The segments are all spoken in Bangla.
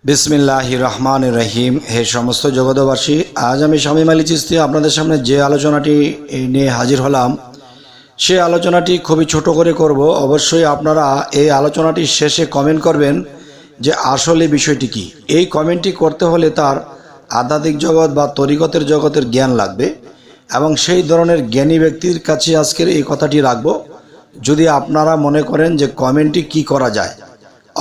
বিসমিল্লাহির রহমানির রহিম। হে সমস্ত জগতবাসী, আজ আমি শামীম আলী চিশতি আপনাদের সামনে যে আলোচনাটি নিয়ে হাজির হলাম, সে আলোচনাটি খুবই ছোট করে করব। অবশ্যই আপনারা এই আলোচনাটি শেষে কমেন্ট করবেন যে আসলে বিষয়টি কি। এই কমেন্টটি করতে হলে তার আধ্যাত্মিক জগৎ বা তরিকতের জগতের জ্ঞান লাগবে, এবং সেই ধরনের জ্ঞানী ব্যক্তির কাছে আজকের এই কথাটি রাখব। যদি আপনারা মনে করেন যে কমেন্টটি কি করা যায়,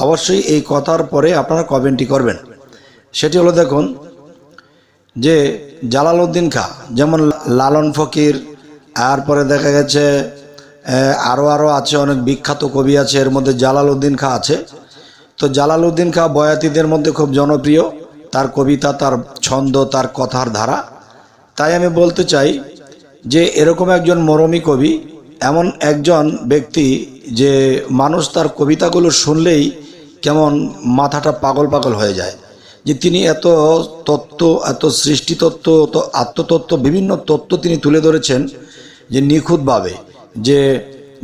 অবশ্যই এই কথার পরে আপনারা কমেন্টটি করবেন। সেটি হলো, দেখুন যে জালালউদ্দিন খাঁ, যেমন লালন ফকির, তারপরে দেখা গেছে আরও আছে, অনেক বিখ্যাত কবি আছে, এর মধ্যে জালালউদ্দিন খাঁ আছে। তো জালালউদ্দিন খাঁ বয়াতিদের মধ্যে খুব জনপ্রিয়, তার কবিতা, তার ছন্দ, তার কথার ধারা। তাই আমি বলতে চাই যে এরকম একজন মরমী কবি, এমন একজন ব্যক্তি যে মানুষ তার কবিতাগুলো শুনলেই কেমন মাথাটা পাগল পাগল হয়ে যায়, যে তিনি এত তত্ত্ব, এত সৃষ্টিতত্ত্ব, আত্মতত্ত্ব, বিভিন্ন তত্ত্ব তিনি তুলে ধরেছেন যে নিখুঁতভাবে, যে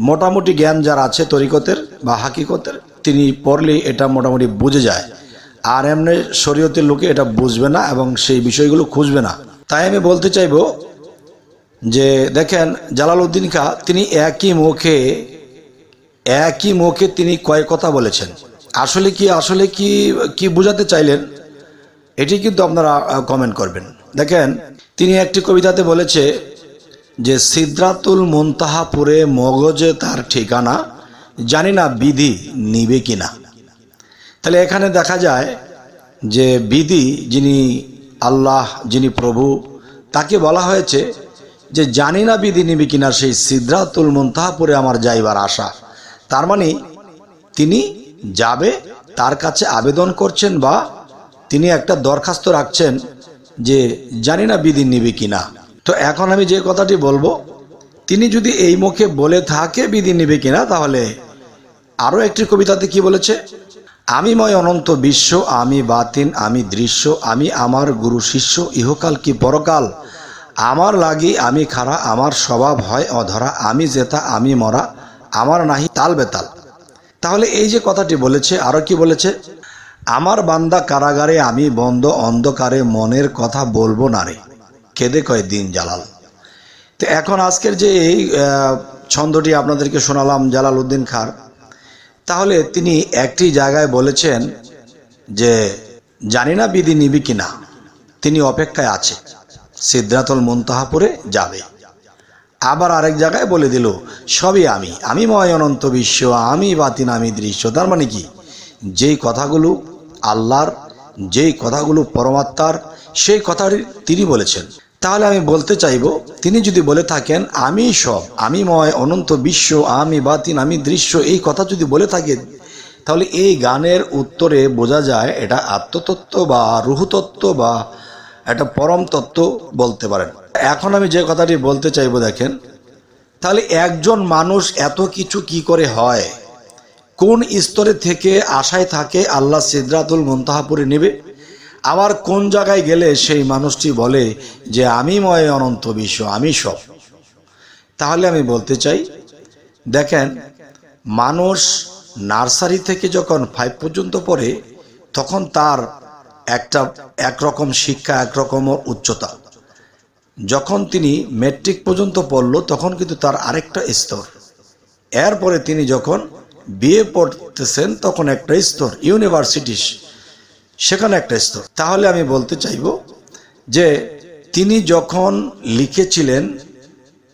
মোটামুটি জ্ঞান যার আছে তরিকতের বা হাকিকতের, তিনি পড়লেই এটা মোটামুটি বুঝে যায়। আর এমনি শরীয়তের লোকে এটা বুঝবে না এবং সেই বিষয়গুলো খুঁজবে না। তাই আমি বলতে চাইব যে দেখেন, জালালউদ্দিন খাঁ তিনি একই মুখে তিনি কয় কথা বলেছেন। আসলে কি বোঝাতে চাইলেন, এটি কিন্তু আপনারা কমেন্ট করবেন। দেখেন, তিনি একটি কবিতাতে বলেছে যে সিদরাতুল মুনতাহাপুরে মগজে তার ঠিকানা, জানি না বিধি নিবে কিনা। তাহলে এখানে দেখা যায় যে বিধি, যিনি আল্লাহ, যিনি প্রভু, তাকে বলা হয়েছে যে জানি না বিধি নিবে কিনা সেই সিদরাতুল মুনতাহাপুরে আমার যাইবার আশা। তার মানে তিনি যাবে, তার কাছে আবেদন করছেন বা তিনি একটা দরখাস্ত রাখছেন যে জানি না বিধি নিবে কিনা। তো এখন আমি যে কথাটি বলবো, তিনি যদি এই মুখে বলে থাকে বিধি নিবে কিনা, তাহলে আরও একটি কবিতাতে কি বলেছে, আমি ময় অনন্ত বিশ্ব, আমি বাতিন, আমি দৃশ্য, আমি আমার গুরু শিষ্য, ইহকাল কি পরকাল, আমার লাগি আমি খারা, আমার স্বভাব হয় অধরা, আমি জেতা আমি মরা, আমার নাহি তাল বেতাল। তাহলে এই যে কথাটি বলেছে, আরও কি বলেছে, আমার বান্দা কারাগারে, আমি বন্ধ অন্ধকারে, মনের কথা বলবো না রে, কেঁদে কয় দিন জালাল। তো এখন আজকের যে এই ছন্দটি আপনাদেরকে শোনালাম জালালউদ্দিন খাঁর, তাহলে তিনি একটি জায়গায় বলেছেন যে জানি না বিধি নিবি কিনা, তিনি অপেক্ষায় আছে, সিদরাতুল মুনতাহাপুরে যাবে। আবার আরেক জায়গায় বলে দিল সবই আমি ময় অনন্ত বিশ্ব, আমি বাতিন, আমি দৃশ্য। তার মানে কি, যেই কথাগুলো আল্লাহর, যেই কথাগুলো পরমাত্মার, সেই কথাটি তিনি বলেছেন। তাহলে আমি বলতে চাইব, তিনি যদি বলে থাকেন আমি সব, আমি ময় অনন্ত বিশ্ব, আমি বাতিন, আমি দৃশ্য, এই কথা যদি বলে থাকেন, তাহলে এই গানের উত্তরে বোঝা যায় এটা আত্মতত্ত্ব বা রুহতত্ত্ব বা একটা পরম তত্ত্ব বলতে পারেন। এখন আমি যে কথাটি বলতে চাইব, দেখেন, তাহলে একজন মানুষ এত কিছু কি করে হয়, কোন স্তরে থেকে আশায় থাকে আল্লাহ সিদরাতুল মুনতাহাপুরে নেবে, আবার কোন জায়গায় গেলে সেই মানুষটি বলে যে আমি ময় অনন্ত বিশ্ব, আমি সব। তাহলে আমি বলতে চাই, দেখেন, মানুষ নার্সারি থেকে যখন 5 পর্যন্ত পড়ে, তখন তার একরকম শিক্ষা, একরকম উচ্চতা। যখন তিনি ম্যাট্রিক পর্যন্ত পড়ল, তখন কিন্তু তার আরেকটা স্তর। এরপরে তিনি যখন বিএ পড়তেছেন, তখন একটা স্তর, ইউনিভার্সিটি, সেখানে একটা স্তর। তাহলে আমি বলতে চাইব যে তিনি যখন লিখেছিলেন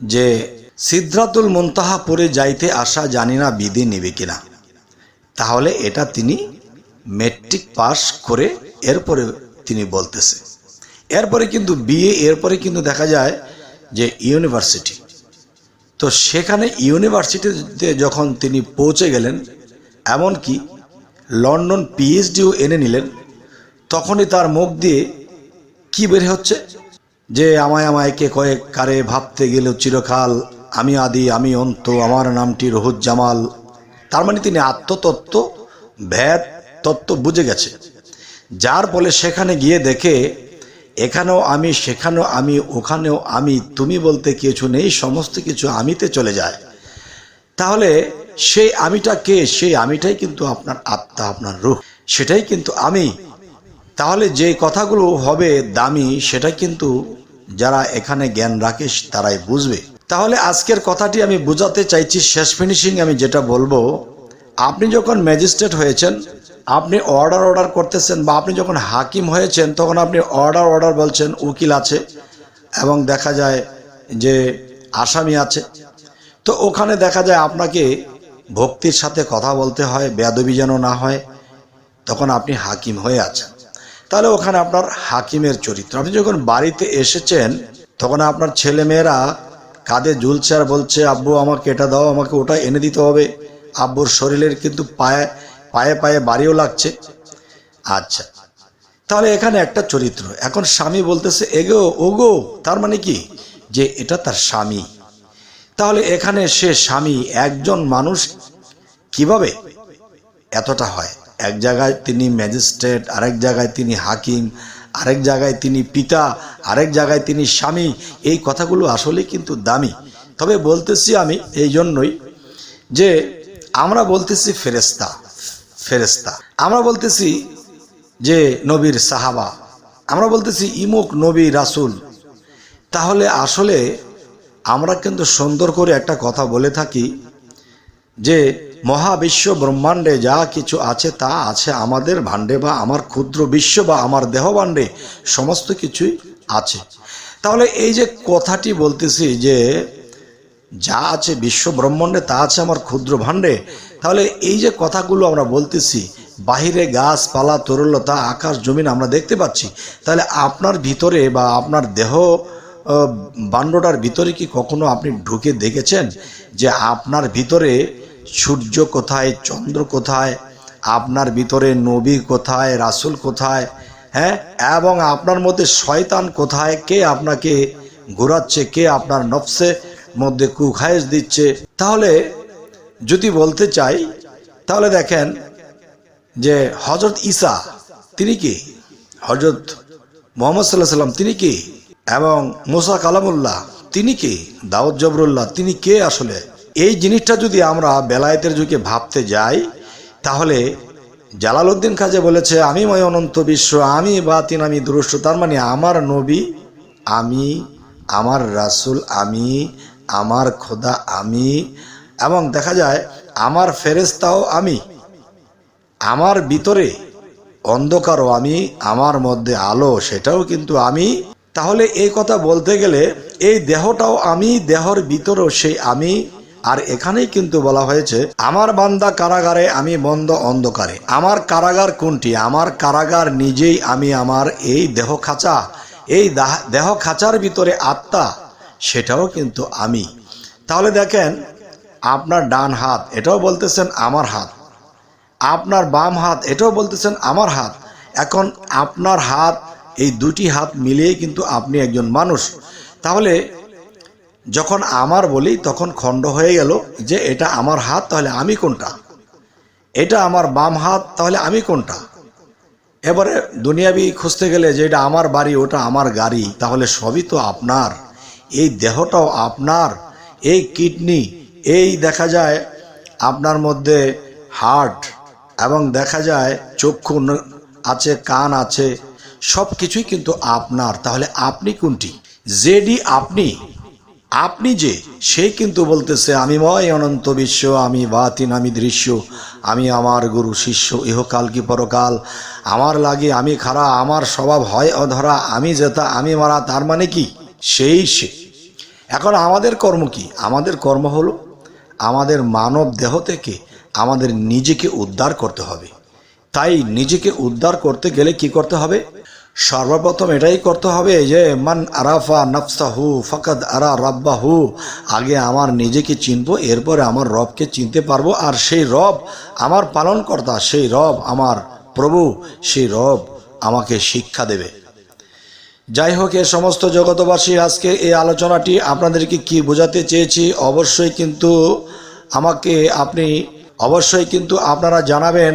যে সিদরাতুল মুনতাহাপুরে যাইতে আসা, জানি না বিধি নিবে কিনা, তাহলে এটা তিনি ম্যাট্রিক পাস করে এরপরে তিনি বলতেছে। এরপরে কিন্তু বিএ, এরপরে কিন্তু দেখা যায় যে ইউনিভার্সিটি। তো সেখানে ইউনিভার্সিটিতে যখন তিনি পৌঁছে গেলেন, এমনকি লন্ডন পিএইচডিও এনে নিলেন, তখনই তার মুখ দিয়ে কি বের হচ্ছে যে আমায় কে কয়েক কারে ভাবতে গেলেও চিরকাল, আমি আদি আমি অন্ত, আমার নামটি রহুজ্জামাল। তার মানে তিনি আত্মতত্ত্ব, ভেদ তত্ত্ব বুঝে গেছে, যার ফলে সেখানে গিয়ে দেখে এখানেও আমি, সেখানেও আমি, ওখানেও আমি, তুমি বলতে কিছু নেই, সমস্ত কিছু আমিতে চলে যায়। তাহলে সেই আমিটা কে? সেই আমিটাই কিন্তু আপনার আত্মা, আপনার রূহ, সেটাই কিন্তু আমি। তাহলে যে কথাগুলো হবে দামি সেটা কিন্তু যারা এখানে জ্ঞান রাখে তারাই বুঝবে। তাহলে আজকের কথাটি আমি বোঝাতে চাইছি, শেষ ফিনিশিং আমি যেটা বলবো, আপনি যখন ম্যাজিস্ট্রেট হয়েছেন, আপনি অর্ডার করতেছেন, বা আপনি যখন হাকিম হয়েছেন তখন আপনি অর্ডার বলছেন, উকিল আছে এবং দেখা যায় যে আসামি আছে। তো ওখানে দেখা যায় আপনাকে ভক্তির সাথে কথা বলতে হয়, বেয়াদবি যেন না হয়, তখন আপনি হাকিম হয়ে আছেন। তাহলে ওখানে আপনার হাকিমের চরিত্র। আপনি যখন বাড়িতে এসেছেন তখন আপনার ছেলেমেয়েরা কাঁধে ঝুলছে আর বলছে, আব্বু আমাকে এটা দাও, আমাকে ওটা এনে দিতে হবে। আব্বুর শরীরের কিন্তু পায়ে পায়ে বাড়িও লাগছে। আচ্ছা, তাহলে এখানে একটা চরিত্র। এখন স্বামী বলতেছে এগো ওগো, তার মানে কি যে এটা তার স্বামী। তাহলে এখানে সে স্বামী, একজন মানুষ কিভাবে এতটা হয়? এক জায়গায় তিনি ম্যাজিস্ট্রেট, আরেক জায়গায় তিনি হাকিম, আরেক জায়গায় তিনি পিতা, আরেক জায়গায় তিনি স্বামী। এই কথাগুলো আসলে কিন্তু দামি। তবে বলতেছি আমি এই জন্যই যে আমরা বলতেছি ফেরেস্তা, আমরা বলতেছি যে নবীর সাহাবা, আমরা বলতেছি ইমুক নবী রাসূল। তাহলে আসলে আমরা কিন্তু সুন্দর করে একটা কথা বলে থাকি যে মহাবিশ্ব ব্রহ্মাণ্ডে যা কিছু আছে তা আছে আমাদের ভাণ্ডে, বা আমার ক্ষুদ্র বিশ্ব বা আমার দেহভাণ্ডে সমস্ত কিছুই আছে। তাহলে এই যে কথাটি বলতেছি যে যা আছে বিশ্ব ব্রহ্মাণ্ডে তা আছে আমার ক্ষুদ্র ভাণ্ডে, তাহলে এই যে কথাগুলো আমরা বলতেছি, বাহিরে গাছপালা তরুলতা আকাশ জমিন আমরা দেখতে পাচ্ছি। তাহলে আপনার ভিতরে বা আপনার দেহ ভাণ্ডটার ভিতরে কি কখনো আপনি ঢুকে দেখেছেন যে আপনার ভিতরে সূর্য কোথায়, চন্দ্র কোথায়, আপনার ভিতরে নবী কোথায়, রাসূল কোথায়, হ্যাঁ, এবং আপনার মধ্যে শয়তান কোথায়, কে আপনাকে ঘোরাচ্ছে, কে আপনার নফসের মধ্যে কুখায়েশ দিচ্ছে? তাহলে যদি বলতে চাই, তাহলে দেখেন যে হযরত ঈসা তিনি কি, হযরত মুহাম্মদ সাল্লাল্লাহু আলাইহি সাল্লাম তিনি কি, এবং মুসা কালামুল্লাহ তিনি কি, দাউদ জবরুল্লাহ তিনি কে? আসলে এই জিনিসটা যদি আমরা বেলায়েতের যুগে ভাবতে যাই, তাহলে জালালউদ্দিন খাজা বলেছে আমি ময় অনন্ত বিশ্ব, আমি বাতিন, আমি দুরুষ্ট। তার মানে আমার নবী আমি, আমার রাসূল আমি, আমার খোদা আমি, এবং দেখা যায় আমার ফেরেশতাও আমি, আমার ভিতরে অন্ধকারও আমি, আমার মধ্যে আলো সেটাও কিন্তু আমি। তাহলে এই কথা বলতে গেলে এই দেহটাও আমি, দেহর ভিতরেও সেই আমি। আর এখানেই কিন্তু বলা হয়েছে আমার বান্দা কারাগারে, আমি বন্ধ অন্ধকারে। আমার কারাগার কোনটি? আমার কারাগার নিজেই আমি, আমার এই দেহ খাঁচা, এই দেহ খাঁচার ভিতরে আত্মা সেটাও কিন্তু আমি। তাহলে দেখেন আপনার ডান হাত এটাও বলতেছেন আমার হাত, আপনার বাম হাত এটাও বলতেছেন আমার হাত। এখন আপনার হাত, এই দুটি হাত মিলিয়ে কিন্তু আপনি একজন মানুষ। তাহলে যখন আমার বলি তখন খণ্ড হয়ে গেল যে এটা আমার হাত, তাহলে আমি কোনটা? এটা আমার বাম হাত, তাহলে আমি কোনটা? এবারে দুনিয়াবি খুঁজতে গেলে যে এটা আমার বাড়ি, ওটা আমার গাড়ি, তাহলে সবই তো আপনার। এই দেহটাও আপনার, এই কিডনি, এই দেখা যায় আপনার মধ্যে হার্ট, এবং দেখা যায় চক্ষু আছে, কান আছে, সব কিছুই কিন্তু আপনার। তাহলে আপনি কোনটি? যেডি আপনি, আপনি যে সেই কিন্তু বলতেছে আমি ময় অনন্ত বিশ্ব, আমি বাতিন, আমি দৃশ্য, আমি আমার গুরু শিষ্য, ইহকাল কি পরকাল, আমার লাগে আমি খারা, আমার স্বভাব হয় অধরা, আমি জেতা আমি মারা। তার মানে কি সেই সে। এখন আমাদের কর্ম কি? আমাদের কর্ম হলো আমাদের মানব দেহ থেকে আমাদের নিজেকে উদ্ধার করতে হবে। তাই নিজেকে উদ্ধার করতে গেলে কি করতে হবে? সর্বপ্রথম এটাই করতে হবে যে মান আরাফা নফসাহু ফাকাদ আরা রাব্বাহু। আগে আমার নিজেকে চিনবো, এরপরে আমার রবকে চিনতে পারবো। আর সেই রব আমার পালনকর্তা, সেই রব আমার প্রভু, সেই রব আমাকে শিক্ষা দেবে। যাই হোক, এ সমস্ত জগতবাসী আজকে এই আলোচনাটি আপনাদেরকে কি বোঝাতে চেয়েছি অবশ্যই কিন্তু আমাকে আপনারা জানাবেন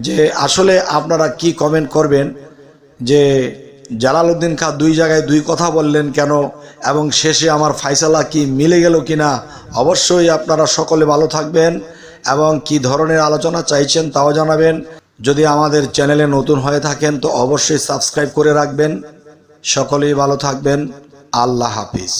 যে আসলে আপনারা কি কমেন্ট করবেন, যে জালালউদ্দিন খাঁ দুই জায়গায় দুই কথা বললেন কেন, এবং শেষে আমার ফায়সালা কি মিলে গেল কিনা। অবশ্যই আপনারা সকলে ভালো থাকবেন এবং কি ধরনের আলোচনা চাইছেন তাও জানাবেন। যদি আমাদের চ্যানেলে নতুন হয়ে থাকেন তো অবশ্যই সাবস্ক্রাইব করে রাখবেন। সকলেই ভালো থাকবেন। আল্লাহ হাফিজ।